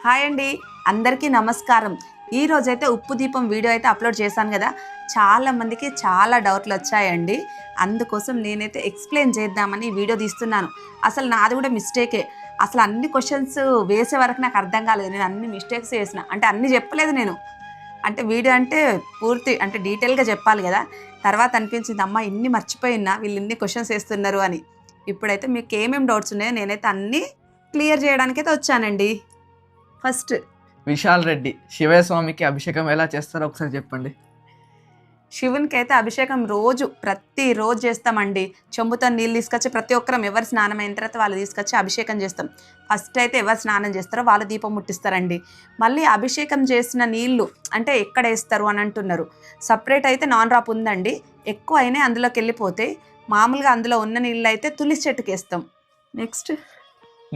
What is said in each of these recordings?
Hi అండి, అందరికీ నమస్కారం. ఈ రోజైతే ఉప్పు దీపం వీడియో అయితే అప్లోడ్ చేశాను కదా. చాలా మందికి చాలా డౌట్లు వచ్చాయండి. అందుకోసం నేనైతే ఎక్స్ప్లెయిన్ చేద్దామని వీడియో తీస్తున్నాను. అసలు నాది కూడా మిస్టేకే. అసలు అన్ని క్వశ్చన్స్ వేసే వరకు నాకు అర్థం కాలేదు. నేను అన్ని మిస్టేక్స్ చేసిన, అంటే అన్ని చెప్పలేదు నేను. అంటే వీడియో అంటే పూర్తి అంటే డీటెయిల్గా చెప్పాలి కదా. తర్వాత అనిపించింది, అమ్మ ఇన్ని మర్చిపోయినా వీళ్ళు ఇన్ని క్వశ్చన్స్ వేస్తున్నారు అని. ఇప్పుడైతే మీకు ఏమేమి డౌట్స్ ఉన్నాయో నేనైతే అన్నీ క్లియర్ చేయడానికైతే వచ్చానండి. ఫస్ట్, విశాల్ రెడ్డి శివయ్య స్వామికి అభిషేకం ఎలా చేస్తారో ఒకసారి చెప్పండి. శివునికి అయితే అభిషేకం ప్రతిరోజు చేస్తామండి. చెంబుతో నీళ్ళు తీసుకొచ్చి ప్రతి ఒక్కరం ఎవరు స్నానం అయిన తర్వాత వాళ్ళు తీసుకొచ్చి అభిషేకం చేస్తాం. ఫస్ట్ అయితే ఎవరు స్నానం చేస్తారో వాళ్ళు దీపం ముట్టిస్తారండి. మళ్ళీ అభిషేకం చేసిన నీళ్లు అంటే ఎక్కడ వేస్తారు అని అంటున్నారు. సపరేట్ అయితే నాన్ డ్రాప్ ఉందండి. ఎక్కువ అయినా అందులోకి వెళ్ళిపోతే మామూలుగా అందులో ఉన్న నీళ్ళు అయితే తులసి చెట్టుకి వేస్తాం. నెక్స్ట్,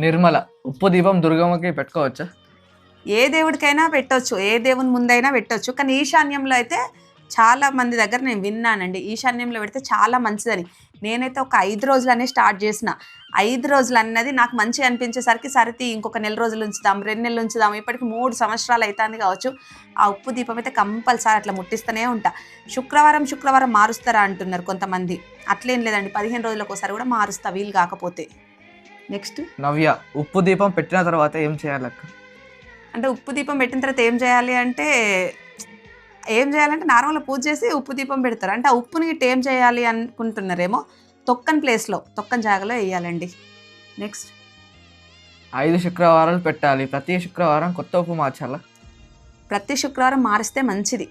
నిర్మల ఉప్పు దీపం దుర్గమ్మకి పెట్టుకోవచ్చా? ఏ దేవుడికైనా పెట్టవచ్చు, ఏ దేవుని ముందైనా పెట్టవచ్చు. కానీ ఈశాన్యంలో అయితే చాలా మంది దగ్గర నేను విన్నానండి, ఈశాన్యంలో పెడితే చాలా మంచిదని. నేనైతే ఒక 5 రోజులనే స్టార్ట్ చేసిన. 5 రోజులు అన్నది నాకు మంచిగా అనిపించేసరికి సరితి ఇంకొక నెల రోజులు ఉంచుదాం, 2 నెలలు ఉంచుదాం, ఇప్పటికి 3 సంవత్సరాలు అవుతుంది కావచ్చు. ఆ ఉప్పు దీపం అయితే కంపల్సరీ అట్లా ముట్టిస్తూనే ఉంటా. శుక్రవారం మారుస్తారా అంటున్నారు కొంతమంది. అట్లేం లేదండి, 15 రోజులకు ఒకసారి కూడా మారుస్తా వీలు కాకపోతే. నెక్స్ట్, నవ్య ఉప్పు దీపం పెట్టిన తర్వాత ఏం చేయాలక్క? అంటే ఉప్పు దీపం పెట్టిన తర్వాత ఏం చేయాలంటే నార్మల్గా పూజ చేసి ఉప్పు దీపం పెడతారు. అంటే ఆ ఉప్పుని ఏం చేయాలి అనుకుంటున్నారేమో, తొక్కని జాగలో వేయాలండి. నెక్స్ట్, 5 శుక్రవారాలు పెట్టాలి, ప్రతి శుక్రవారం కొత్త ఉప్పు మార్చాలా? ప్రతి శుక్రవారం మారిస్తే మంచిది.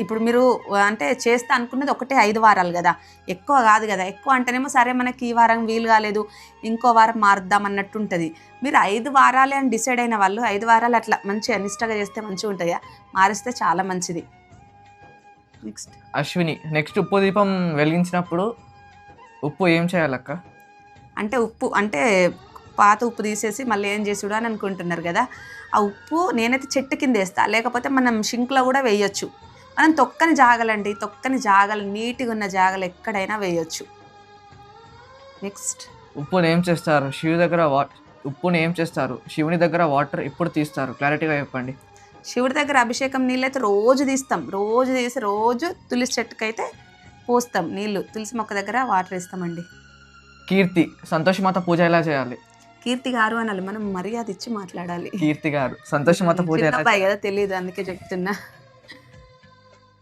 ఇప్పుడు మీరు అంటే చేస్తా అనుకున్నది ఒకటే 5 వారాలు కదా, ఎక్కువ కాదు కదా. ఎక్కువ అంటేనేమో సరే మనకి ఈ వారం వీలు కాలేదు, ఇంకో వారం మారుద్దాం అన్నట్టు ఉంటుంది. మీరు 5 వారాలే అని డిసైడ్ అయిన వాళ్ళు 5 వారాలు అట్లా మంచిగా నిష్టగా చేస్తే మంచిగా ఉంటుంది, మారిస్తే చాలా మంచిది. నెక్స్ట్, అశ్విని నెక్స్ట్ ఉప్పు దీపం వెలిగించినప్పుడు ఉప్పు ఏం చేయాలక్క? అంటే పాత ఉప్పు తీసేసి మళ్ళీ ఏం చేసుడు అని అనుకుంటున్నారు కదా. ఆ ఉప్పు నేనైతే చెట్టు కింద వేస్తా, లేకపోతే మనం షింక్లో కూడా వేయొచ్చు. మనం తొక్కని జాగలు నీట్గా ఉన్న జాగలు ఎక్కడైనా వేయొచ్చు. నెక్స్ట్, ఉప్పుని ఏం చేస్తారు శివుని దగ్గర వాటర్ ఎప్పుడు తీస్తారు, క్లారిటీగా చెప్పండి. శివుడి దగ్గర అభిషేకం నీళ్ళు అయితే రోజు తీస్తాం. రోజు తీసి రోజు తులసి చెట్టుకు అయితే పోస్తాం నీళ్ళు. తులసి మొక్క దగ్గర వాటర్ వేస్తామండి. కీర్తి సంతోషమాత పూజ ఎలా చేయాలి? కీర్తి గారు అనాలి, మనం మర్యాద ఇచ్చి మాట్లాడాలి. కీర్తి గారు సంతోషమాత పూజ కదా, తెలియదు అందుకే చెప్తున్నా.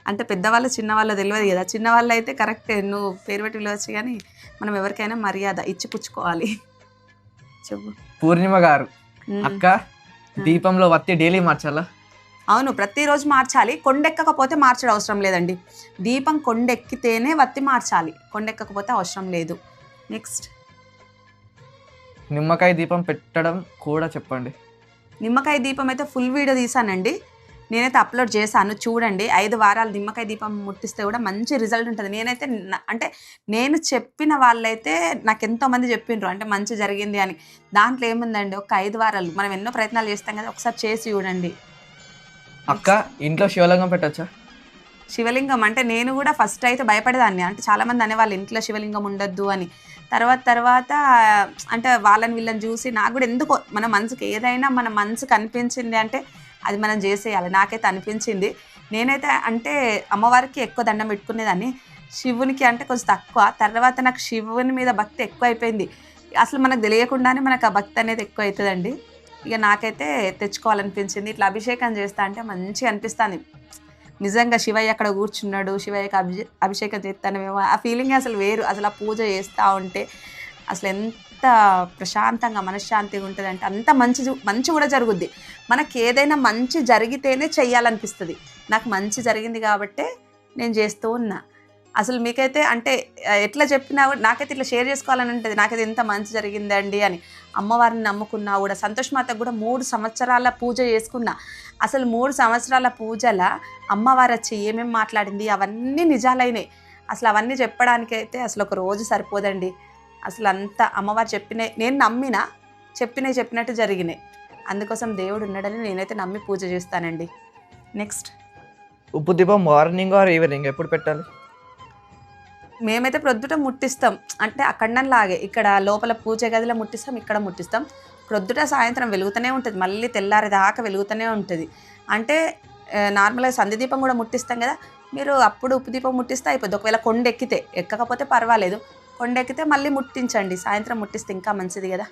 అంటే పెద్దవాళ్ళు చిన్నవాళ్ళు తెలియదు కదా. చిన్నవాళ్ళు అయితే కరెక్ట్, నువ్వు పేరు పెట్టి పిలవచ్చు, కానీ మనం ఎవరికైనా మర్యాద ఇచ్చి పుచ్చుకోవాలి. చెప్పు. పూర్ణిమ గారు, అక్క దీపంలో వత్తి డైలీ మార్చాలా? అవును, ప్రతిరోజు మార్చాలి. కొండెక్కకపోతే మార్చడం అవసరం లేదండి. దీపం కొండెక్కితేనే వత్తి మార్చాలి, కొండెక్కకపోతే అవసరం లేదు. నెక్స్ట్, నిమ్మకాయ దీపం పెట్టడం కూడా చెప్పండి. నిమ్మకాయ దీపం అయితే ఫుల్ వీడియో తీసానండి, నేనైతే అప్లోడ్ చేశాను, చూడండి. 5 వారాలు నిమ్మకాయ దీపం ముట్టిస్తే కూడా మంచి రిజల్ట్ ఉంటుంది. నేనైతే అంటే నేను చెప్పిన వాళ్ళైతే నాకు ఎంతోమంది చెప్పిండ్రు అంటే మంచి జరిగింది అని. దాంట్లో ఏముందండి, ఒక 5 వారాలు మనం ఎన్నో ప్రయత్నాలు చేస్తాం కదా, ఒకసారి చేసి చూడండి. అక్క ఇంట్లో శివలింగం పెట్టచ్చా? శివలింగం అంటే నేను కూడా ఫస్ట్ అయితే భయపడేదాన్ని. అంటే చాలామంది అనేవాళ్ళు ఇంట్లో శివలింగం ఉండొద్దు అని. తర్వాత అంటే వీళ్ళని చూసి నాకు కూడా ఎందుకో మన మనసుకు అనిపించింది అంటే అది మనం చేసేయాలి. నాకైతే అనిపించింది. నేనైతే అంటే అమ్మవారికి ఎక్కువ దండం పెట్టుకునేదాన్ని, శివునికి అంటే కొంచెం తక్కువ. తర్వాత నాకు శివుని మీద భక్తి ఎక్కువ అయిపోయింది. అసలు మనకు తెలియకుండానే మనకు ఆ భక్తి అనేది ఎక్కువ అవుతుందండి. ఇక నాకైతే తెచ్చుకోవాలనిపించింది. ఇట్లా అభిషేకం చేస్తా అంటే మంచిగా అనిపిస్తుంది. నిజంగా శివయ్య అక్కడ కూర్చున్నాడు, శివయ్యకి అభిషేకం చేస్తానేమో, ఆ ఫీలింగ్ అసలు వేరు. అసలు ఆ పూజ చేస్తూ ఉంటే అసలు ఎంత ప్రశాంతంగా మనశ్శాంతిగా ఉంటుంది అంటే అంత మంచి కూడా జరుగుద్ది. మనకి ఏదైనా మంచి జరిగితేనే చెయ్యాలనిపిస్తుంది. నాకు మంచి జరిగింది కాబట్టే నేను చేస్తూ ఉన్నా. అసలు మీకైతే అంటే ఎట్లా చెప్పినా కూడా నాకైతే ఇట్లా షేర్ చేసుకోవాలని ఉంటుంది. నాకైతే ఎంత మంచి జరిగిందండి అని. అమ్మవారిని నమ్ముకున్నా కూడా, సంతోషమాతకు కూడా 3 సంవత్సరాల పూజ చేసుకున్నా. అసలు 3 సంవత్సరాల పూజల అమ్మవారు వచ్చి ఏమేమి మాట్లాడింది అవన్నీ నిజాలైనాయి. అసలు అవన్నీ చెప్పడానికైతే అసలు ఒక రోజు సరిపోదండి. అసలు అంతా అమ్మవారు నేను నమ్మినా చెప్పినట్టు జరిగినాయి. అందుకోసం దేవుడు ఉన్నాడని నేనైతే నమ్మి పూజ చేస్తానండి. నెక్స్ట్, ఉప్పు దీపం మార్నింగ్ ఆర్ ఈవినింగ్ ఎప్పుడు పెట్టాలి? మేమైతే ప్రొద్దుట ముట్టిస్తాం. అంటే అక్కడలాగే ఇక్కడ లోపల పూజ గదిలో ముట్టిస్తాం, ఇక్కడ ముట్టిస్తాం. ప్రొద్దుట సాయంత్రం వెలుగుతూనే ఉంటుంది, మళ్ళీ తెల్లారేదాకా వెలుగుతూనే ఉంటుంది. అంటే నార్మల్గా సంధ్య దీపం కూడా ముట్టిస్తాం కదా, మీరు అప్పుడు ఉప్పు దీపం ముట్టిస్తే అయిపోద్ది. ఒకవేళ కొండ ఎక్కితే, ఎక్కకపోతే పర్వాలేదు, కొండ ఎక్కితే మళ్ళీ ముట్టించండి, సాయంత్రం ముట్టిస్తే ఇంకా మంచిది కదా.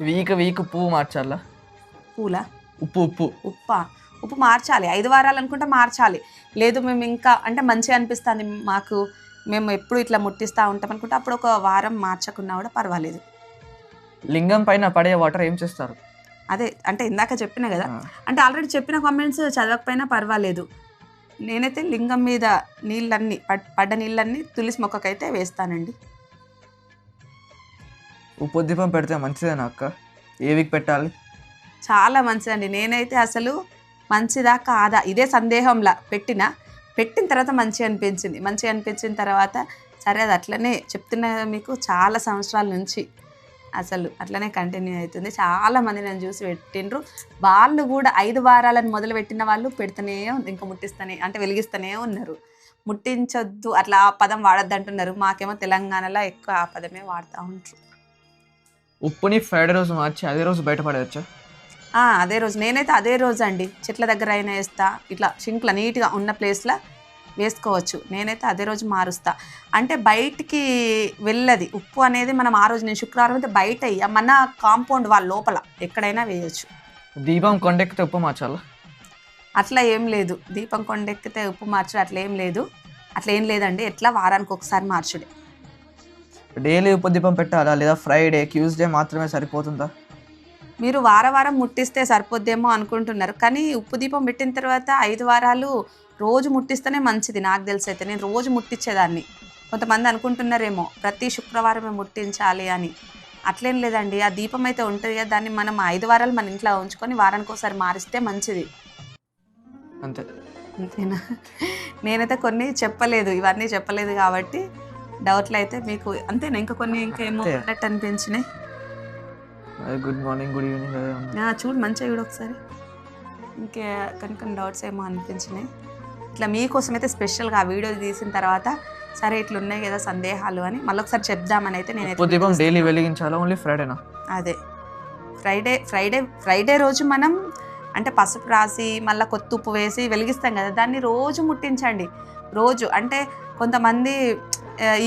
వీక్ పువ్వు మార్చాలా? పూల ఉప్పు ఉప్పు మార్చాలి, 5 వారాలు అనుకుంటే మార్చాలి. లేదు మేము ఇంకా అంటే మంచిగా అనిపిస్తుంది మాకు, మేము ఎప్పుడు ఇట్లా ముట్టిస్తూ ఉంటాం అనుకుంటే అప్పుడు ఒక వారం మార్చకున్నా కూడా పర్వాలేదు. లింగం పైన పడే వాటర్ ఏం చేస్తారు? అదే అంటే ఇందాక చెప్పిన కదా, అంటే ఆల్రెడీ చెప్పిన కామెంట్స్ చదవకపోయినా పర్వాలేదు. నేనైతే లింగం మీద నీళ్ళన్నీ పడ్డ నీళ్ళన్నీ తులసి మొక్కకైతే వేస్తానండి. ఉప్పు దీపం పెడితే మంచిదేనా అక్క? ఏ వీక్ పెట్టాలి? చాలా మంచిదండి. నేనైతే అసలు మంచిదా కాదా ఇదే సందేహంలా పెట్టిన తర్వాత మంచిగా అనిపించిన తర్వాత సరే అది అట్లనే చెప్తున్నా మీకు, చాలా సంవత్సరాల నుంచి అసలు అట్లనే కంటిన్యూ అవుతుంది. చాలామంది నన్ను చూసి పెట్టిండ్రు, వాళ్ళు కూడా 5 వారాలను మొదలు పెట్టిన వాళ్ళు పెడుతూనే ఇంకా ముట్టిస్తూనే అంటే వెలిగిస్తూనే ఉన్నారు. ముట్టించొద్దు అట్లా ఆ పదం వాడద్దు అంటున్నారు, మాకేమో తెలంగాణలో ఎక్కువ ఆ పదమే వాడుతూ ఉంటారు. ఉప్పుని ఫ్రైడే రోజు మార్చి అదే రోజు బయటపడేయచ్చా? అదే రోజు, నేనైతే అదే రోజు అండి, చెట్ల దగ్గర అయినా వేస్తా, ఇట్లా షింక్లో నీట్గా ఉన్న ప్లేస్లో వేసుకోవచ్చు. నేనైతే అదే రోజు మారుస్తా. అంటే బయటికి వెళ్ళది ఉప్పు అనేది, మనం ఆ రోజు నేను శుక్రవారం అయితే బయట మన కాంపౌండ్ వాళ్ళ లోపల ఎక్కడైనా వేయచ్చు. దీపం కొండెక్కితే ఉప్పు మార్చాలా? అట్లా ఏం లేదు, దీపం కొండెక్కితే ఉప్పు మార్చడం అట్లా ఏం లేదండి. ఎట్లా వారానికి ఒకసారి మార్చుడే. డైలీ ఉప్పు దీపం పెట్టాలా లేదా ఫ్రైడే ట్యూస్డే మాత్రమే సరిపోతుందా? మీరు వారం ముట్టిస్తే సరిపోద్దేమో అనుకుంటున్నారు, కానీ ఉప్పు దీపం పెట్టిన తర్వాత 5 వారాలు రోజు ముట్టిస్తేనే మంచిది. నాకు తెలిసి అయితే నేను రోజు ముట్టించేదాన్ని. కొంతమంది అనుకుంటున్నారేమో ప్రతి శుక్రవారమే ముట్టించాలి అని, అట్లేం లేదండి. ఆ దీపం అయితే ఉంటుంది కదా, దాన్ని మనం 5 వారాలు మన ఇంట్లో ఉంచుకొని వారానికి ఒకసారి మారిస్తే మంచిది. అంతేనా? నేనైతే కొన్ని చెప్పలేదు, ఇవన్నీ చెప్పలేదు కాబట్టి డౌట్లు అయితే మీకు అంతేనా? ఇంకా కొన్ని ఇంకేమో అన్నట్టు అనిపించినాయి. గుడ్ మార్నింగ్, గుడ్ ఈవినింగ్ చూడు మంచిగా చూడు ఒకసారి. ఇంకా కొన్ని డౌట్స్ ఏమో అనిపించినాయి. ఇట్లా మీకోసం అయితే స్పెషల్గా ఆ వీడియో తీసిన తర్వాత సరే ఇట్లా ఉన్నాయి కదా సందేహాలు అని మళ్ళీ ఒకసారి చెప్దామని అయితే నేను డైలీ వెలిగించాలా ఓన్లీ ఫ్రైడేనా? అదే ఫ్రైడే రోజు మనం అంటే పసుపు రాసి మళ్ళీ కొత్త ఉప్పు వేసి వెలిగిస్తాం కదా, దాన్ని రోజు ముట్టించండి. రోజు అంటే కొంతమంది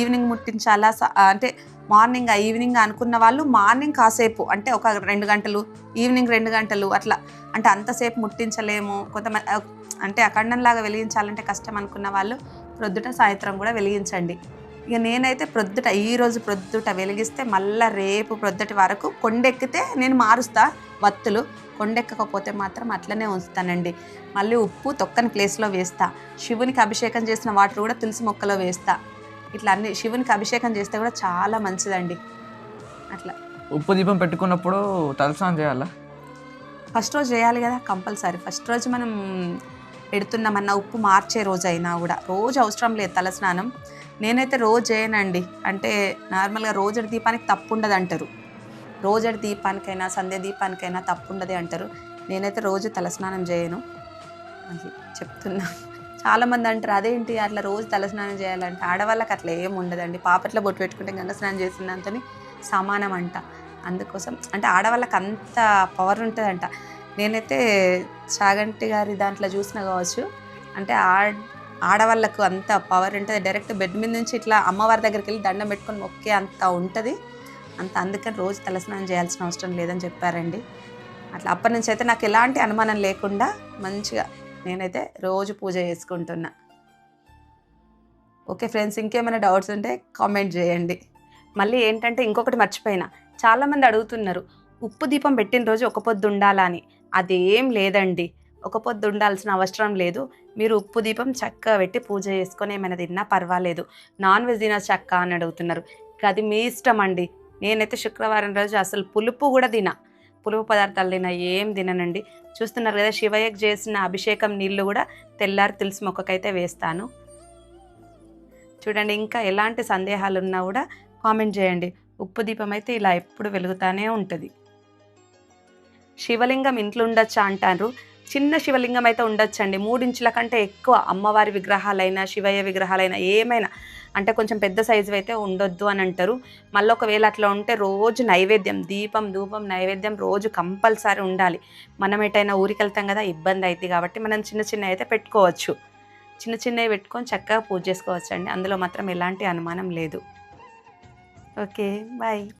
ఈవినింగ్ ముట్టించాలా అంటే మార్నింగ్ ఈవినింగ్ అనుకున్న వాళ్ళు మార్నింగ్ కాసేపు అంటే ఒక 2 గంటలు, ఈవినింగ్ 2 గంటలు అట్లా, అంటే అంతసేపు ముట్టించలేము. కొంతమంది అంటే అఖండంలాగా వెలిగించాలంటే కష్టం అనుకున్న వాళ్ళు ప్రొద్దుట సాయంత్రం కూడా వెలిగించండి. ఇక నేనైతే ఈరోజు ప్రొద్దుట వెలిగిస్తే మళ్ళీ రేపు ప్రొద్దుటి వరకు కొండెక్కితే నేను మారుస్తా వత్తులు, కొండెక్కకపోతే మాత్రం అట్లనే ఉంచుతానండి. మళ్ళీ ఉప్పు తొక్కని ప్లేస్లో వేస్తా, శివునికి అభిషేకం చేసిన వాటర్ కూడా తులసి మొక్కలో వేస్తా. ఇట్లా అన్ని శివునికి అభిషేకం చేస్తే కూడా చాలా మంచిదండి. అట్లా ఉప్పు దీపం పెట్టుకున్నప్పుడు తలస్నానం చేయాలా? ఫస్ట్ రోజు చేయాలి కదా కంపల్సరీ. ఫస్ట్ రోజు మనం పెడుతున్నామన్న ఉప్పు మార్చే రోజు అయినా కూడా రోజు అవసరం లేదు తలస్నానం. నేనైతే రోజు చేయనండి, అంటే నార్మల్గా రోజటి దీపానికి తప్పు ఉండదు అంటారు, రోజటి దీపానికైనా సంధ్య దీపానికైనా తప్పు ఉండదు అంటారు. నేనైతే రోజు తలస్నానం చేయను, అది చెప్తున్నా. చాలామంది అంటారు అదేంటి అట్లా రోజు తలస్నానం చేయాలంటే, ఆడవాళ్ళకి అట్లా ఏం ఉండదండి. పాపట్లో బొట్టు పెట్టుకుంటే గంగ స్నానం చేసినంతో సమానం అంట. అందుకోసం అంటే ఆడవాళ్ళకి అంత పవర్ ఉంటుందంట. నేనైతే చాగంటి గారి దాంట్లో చూసిన కావచ్చు, అంటే ఆడవాళ్ళకు అంత పవర్ ఉంటుంది. డైరెక్ట్ బెడ్ మీద నుంచి ఇట్లా అమ్మవారి దగ్గరికి వెళ్ళి దండం పెట్టుకొని మొక్కే అంత ఉంటుంది అంత. అందుకని రోజు తలస్నానం చేయాల్సిన అవసరం లేదని చెప్పారండి. అట్లా అప్పటి నుంచి అయితే నాకు ఎలాంటి అనుమానం లేకుండా మంచిగా నేనైతే రోజు పూజ చేసుకుంటున్నా. ఓకే ఫ్రెండ్స్, ఇంకేమైనా డౌట్స్ ఉంటే కామెంట్ చేయండి. మళ్ళీ ఏంటంటే ఇంకొకటి మర్చిపోయినా, చాలామంది అడుగుతున్నారు ఉప్పు దీపం పెట్టిన రోజు ఒక పొద్దు ఉండాలా అని. అదేం లేదండి, ఒక పొద్దు ఉండాల్సిన అవసరం లేదు. మీరు ఉప్పు దీపం చక్కగా పెట్టి పూజ చేసుకొని ఏమైనా తిన్నా పర్వాలేదు. నాన్ వెజ్ తిన చక్క అని అడుగుతున్నారు, అది మీ ఇష్టం అండి. నేనైతే శుక్రవారం రోజు అసలు పులుపు కూడా పులుపు పదార్థాలు ఏం తిననండి. చూస్తున్నారు కదా, శివయ్యకు చేసిన అభిషేకం నీళ్ళు కూడా తెల్లారి తులసి మొక్కకైతే వేస్తాను. చూడండి, ఇంకా ఎలాంటి సందేహాలు ఉన్నా కూడా కామెంట్ చేయండి. ఉప్పు దీపం అయితే ఇలా ఎప్పుడు వెలుగుతానే ఉంటుంది. శివలింగం ఇంట్లో ఉండొచ్చా అంటారు. చిన్న శివలింగం అయితే ఉండొచ్చండి. 3 ఇంచుల కంటే ఎక్కువ అమ్మవారి విగ్రహాలైనా, శివయ్య విగ్రహాలైనా ఏమైనా అంటే కొంచెం పెద్ద సైజు అయితే ఉండొద్దు అని అంటారు. మళ్ళీ ఒకవేళ అట్లా ఉంటే రోజు నైవేద్యం, దీపం, ధూపం, నైవేద్యం రోజు కంపల్సరీ ఉండాలి. మనం ఎటైనా ఊరికెళ్తాం కదా, ఇబ్బంది అవుతుంది కాబట్టి మనం చిన్న చిన్నవి అయితే పెట్టుకోవచ్చు. చిన్న చిన్నవి పెట్టుకొని చక్కగా పూజ చేసుకోవచ్చండి. అందులో మాత్రం ఎలాంటి అనుమానం లేదు. Okay, bye.